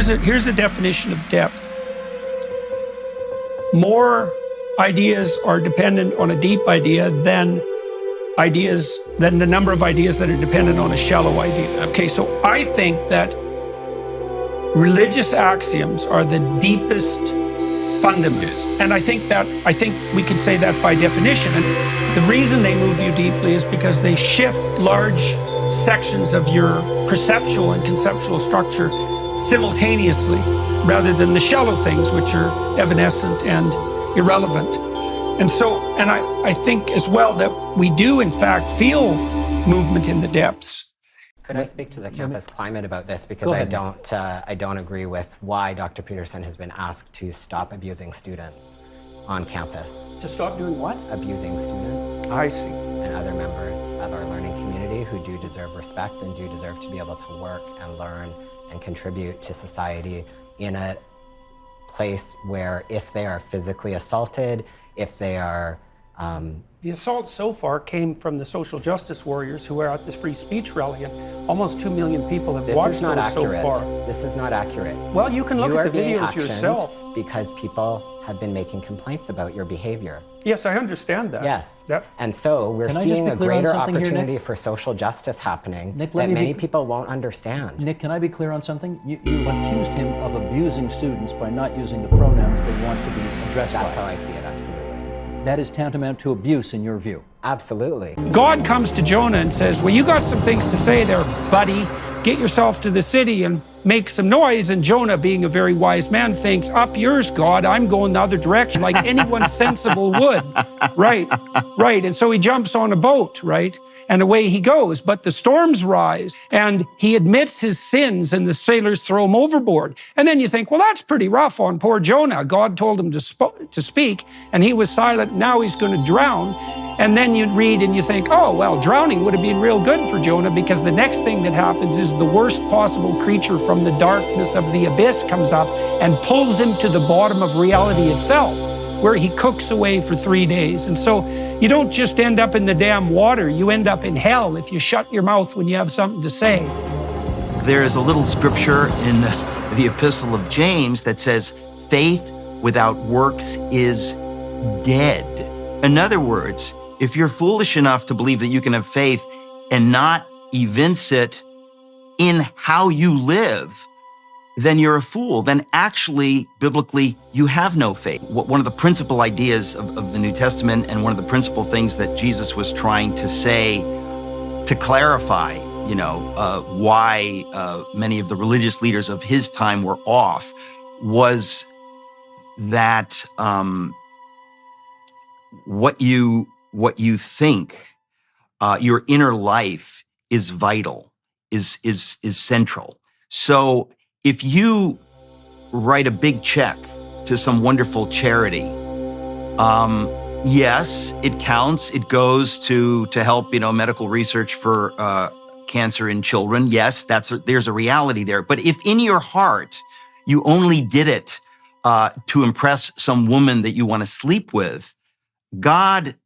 here's a definition of depth. More ideas are dependent on a deep idea than the number of ideas that are dependent on a shallow idea. Okay, so I think that religious axioms are the deepest fundamentals. And I think we can say that by definition. And the reason they move you deeply is because they shift large sections of your perceptual and conceptual structure simultaneously, rather than the shallow things which are evanescent and irrelevant. And I think as well that we do in fact feel movement in the depths. Could I speak to the campus climate about this? Because I don't agree with why Dr. Peterson has been asked to stop abusing students on campus. To stop doing what? Abusing students. I see. And other members of our learning community who do deserve respect and do deserve to be able to work and learn and contribute to society in a place where if they are physically assaulted, if they are... The assault so far came from the social justice warriors who are at this free speech rally, and almost 2 million people have watched those so far. This is not accurate. Well, you can look at the videos yourself. Because people have been making complaints about your behavior. Yes, I understand that. Yes. And so we're seeing a greater opportunity for social justice happening that many people won't understand. Nick, can I be clear on something? You've accused him of abusing students by not using the pronouns they want to be addressed by. That's how I see it, absolutely. That is tantamount to abuse in your view. Absolutely. God comes to Jonah and says, well, you got some things to say there, buddy. Get yourself to the city and make some noise. And Jonah, being a very wise man, thinks, up yours, God, I'm going the other direction, like anyone sensible would. Right. And so he jumps on a boat, right? And away he goes. But the storms rise, and he admits his sins, and the sailors throw him overboard. And then you think, well, that's pretty rough on poor Jonah. God told him to speak, and he was silent. Now he's going to drown. And then you read and you think, oh, well, drowning would have been real good for Jonah, because the next thing that happens is the worst possible creature from the darkness of the abyss comes up and pulls him to the bottom of reality itself, where he cooks away for 3 days. And so you don't just end up in the damn water, you end up in hell if you shut your mouth when you have something to say. There is a little scripture in the Epistle of James that says, faith without works is dead. In other words, if you're foolish enough to believe that you can have faith and not evince it in how you live, then you're a fool. Then actually, biblically, you have no faith. One of the principal ideas of the New Testament, and one of the principal things that Jesus was trying to say to clarify, why many of the religious leaders of his time were off, was that what you think, your inner life is vital, is central. So if you write a big check to some wonderful charity, yes, it counts. It goes to help, medical research for cancer in children. Yes, there's a reality there. But if in your heart you only did it to impress some woman that you want to sleep with, God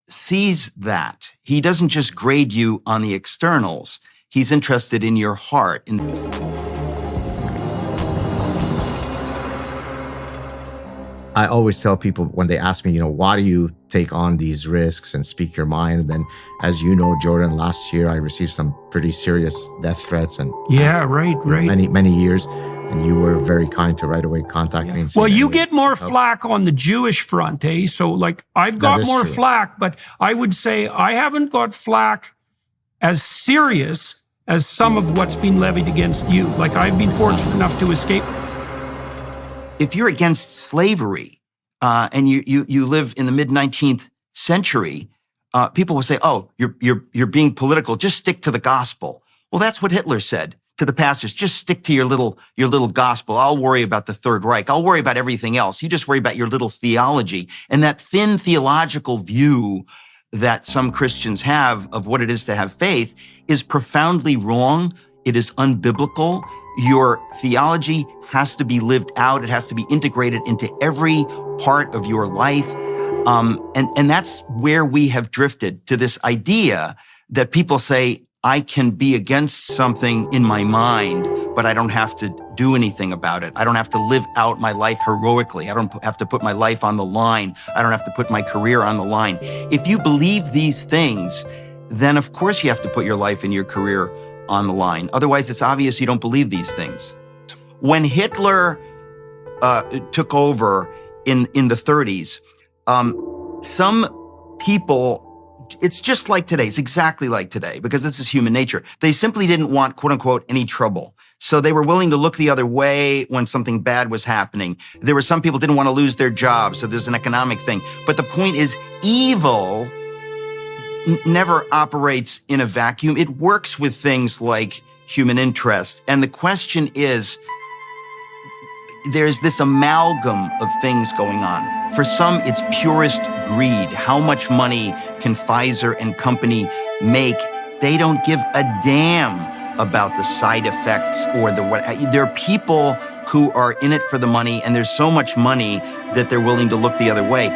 sees that. He doesn't just grade you on the externals. He's interested in your heart. I always tell people when they ask me, why do you take on these risks and speak your mind? And then, as you know, Jordan, last year I received some pretty serious death threats and many years. And you were very kind to right away contact me. And say, well, you get more flack on the Jewish front, eh? So I've got more flack, but I would say I haven't got flack as serious as some of what's been levied against you. I've been fortunate enough to escape. If you're against slavery and you live in the mid-19th century, people will say, "Oh, you're being political. Just stick to the gospel." Well, that's what Hitler said to the pastors. Just stick to your little gospel. I'll worry about the Third Reich. I'll worry about everything else. You just worry about your little theology. And that thin theological view that some Christians have of what it is to have faith is profoundly wrong. It is unbiblical. Your theology has to be lived out. It has to be integrated into every part of your life. And that's where we have drifted to this idea that people say, I can be against something in my mind, but I don't have to do anything about it. I don't have to live out my life heroically. I don't have to put my life on the line. I don't have to put my career on the line. If you believe these things, then of course you have to put your life and your career on the line. Otherwise, it's obvious you don't believe these things. When Hitler took over in the 30s, some people, it's just like today. It's exactly like today because this is human nature. They simply didn't want, quote unquote, any trouble. So they were willing to look the other way when something bad was happening. There were some people didn't want to lose their jobs. So there's an economic thing. But the point is, evil never operates in a vacuum. It works with things like human interest. And the question is, there's this amalgam of things going on. For some, it's purest greed. How much money can Pfizer and company make? They don't give a damn about the side effects or the what. There are people who are in it for the money, and there's so much money that they're willing to look the other way.